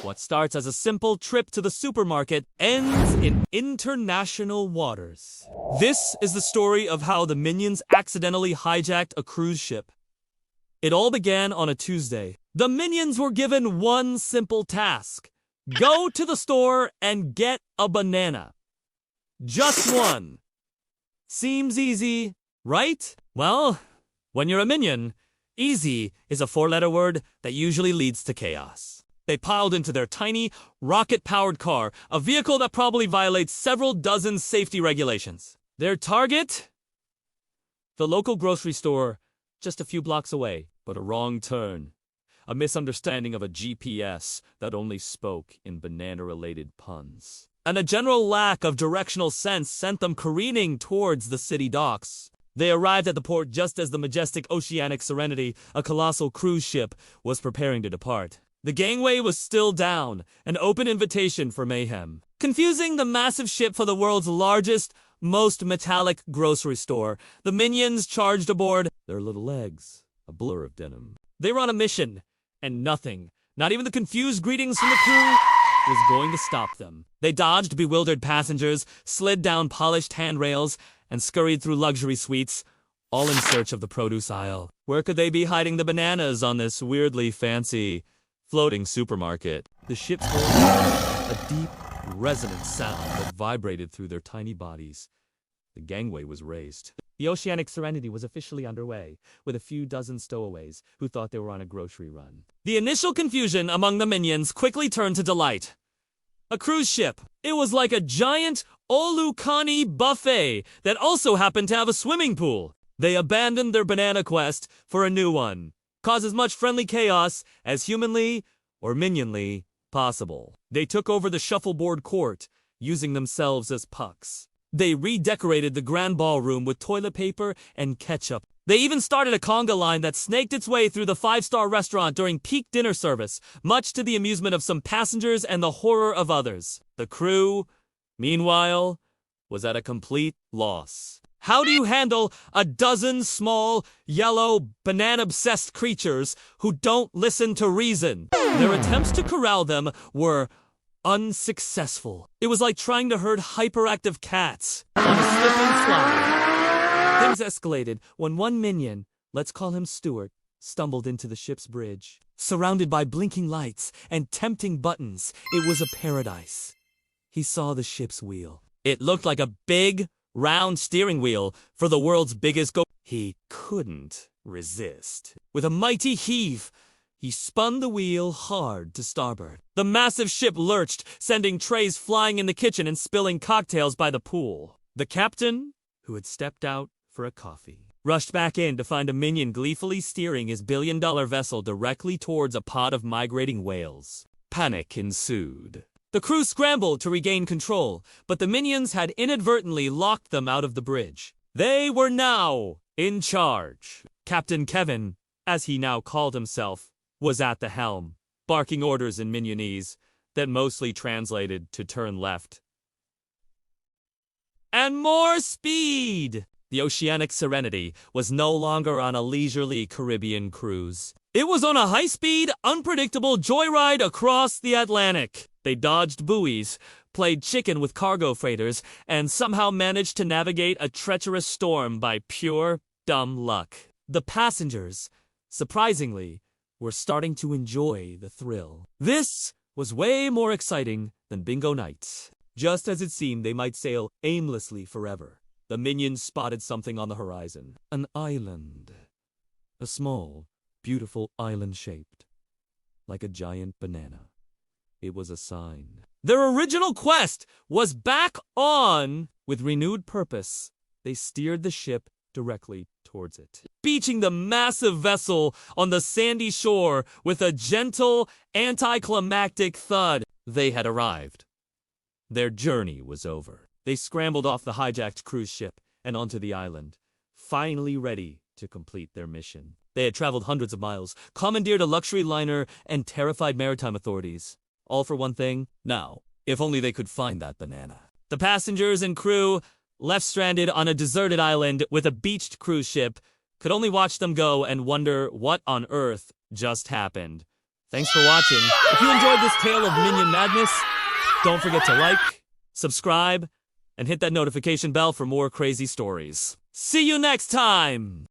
What starts as a simple trip to the supermarket ends in international waters. This is the story of how the Minions accidentally hijacked a cruise ship. It all began on a Tuesday. The Minions were given one simple task: go to the store and get a banana. Just one. Seems easy, right? Well, when you're a minion, easy is a four-letter word that usually leads to chaos. They piled into their tiny, rocket-powered car, a vehicle that probably violates several dozen safety regulations. Their target? The local grocery store, just a few blocks away, but a wrong turn. A misunderstanding of a GPS that only spoke in banana-related puns. And a general lack of directional sense sent them careening towards the city docks. They arrived at the port just as the majestic Oceanic Serenity, a colossal cruise ship, was preparing to depart. The gangway was still down, an open invitation for mayhem. Confusing the massive ship for the world's largest, most metallic grocery store, the Minions charged aboard, their little legs a blur of denim. They were on a mission, and nothing, not even the confused greetings from the crew, was going to stop them. They dodged bewildered passengers, slid down polished handrails, and scurried through luxury suites, all in search of the produce aisle. Where could they be hiding the bananas on this weirdly fancy floating supermarket? The ship's hold a deep, resonant sound that vibrated through their tiny bodies. The gangway was raised. The Oceanic Serenity was officially underway, with a few dozen stowaways who thought they were on a grocery run. The initial confusion among the Minions quickly turned to delight. A cruise ship. It was like a giant Olukani buffet that also happened to have a swimming pool. They abandoned their banana quest for a new one. Cause as much friendly chaos as humanly or minionly possible. They took over the shuffleboard court, using themselves as pucks. They redecorated the grand ballroom with toilet paper and ketchup. They even started a conga line that snaked its way through the five-star restaurant during peak dinner service, much to the amusement of some passengers and the horror of others. The crew, meanwhile, was at a complete loss. How do you handle a dozen small, yellow, banana-obsessed creatures who don't listen to reason? Their attempts to corral them were unsuccessful. It was like trying to herd hyperactive cats on a slip and slide. Things escalated when one minion, let's call him Stuart, stumbled into the ship's bridge. Surrounded by blinking lights and tempting buttons, it was a paradise. He saw the ship's wheel. It looked like a big, round steering wheel for the world's biggest He couldn't resist. With a mighty heave, he spun the wheel hard to starboard. The massive ship lurched, sending trays flying in the kitchen and spilling cocktails by the pool. The captain, who had stepped out for a coffee, rushed back in to find a minion gleefully steering his billion-dollar vessel directly towards a pod of migrating whales. Panic ensued. The crew scrambled to regain control, but the Minions had inadvertently locked them out of the bridge. They were now in charge. Captain Kevin, as he now called himself, was at the helm, barking orders in Minionese that mostly translated to turn left. And more speed! The Oceanic Serenity was no longer on a leisurely Caribbean cruise. It was on a high-speed, unpredictable joyride across the Atlantic. They dodged buoys, played chicken with cargo freighters, and somehow managed to navigate a treacherous storm by pure, dumb luck. The passengers, surprisingly, were starting to enjoy the thrill. This was way more exciting than bingo nights. Just as it seemed they might sail aimlessly forever, the Minions spotted something on the horizon. An island. A small, beautiful island shaped like a giant banana. It was a sign. Their original quest was back on. With renewed purpose, they steered the ship directly towards it, beaching the massive vessel on the sandy shore with a gentle, anticlimactic thud. They had arrived. Their journey was over. They scrambled off the hijacked cruise ship and onto the island, finally ready to complete their mission. They had traveled hundreds of miles, commandeered a luxury liner, and terrified maritime authorities. All for one thing? Now, if only they could find that banana. The passengers and crew, left stranded on a deserted island with a beached cruise ship, could only watch them go and wonder what on earth just happened. Thanks for watching. If you enjoyed this tale of minion madness, don't forget to like, subscribe, and hit that notification bell for more crazy stories. See you next time!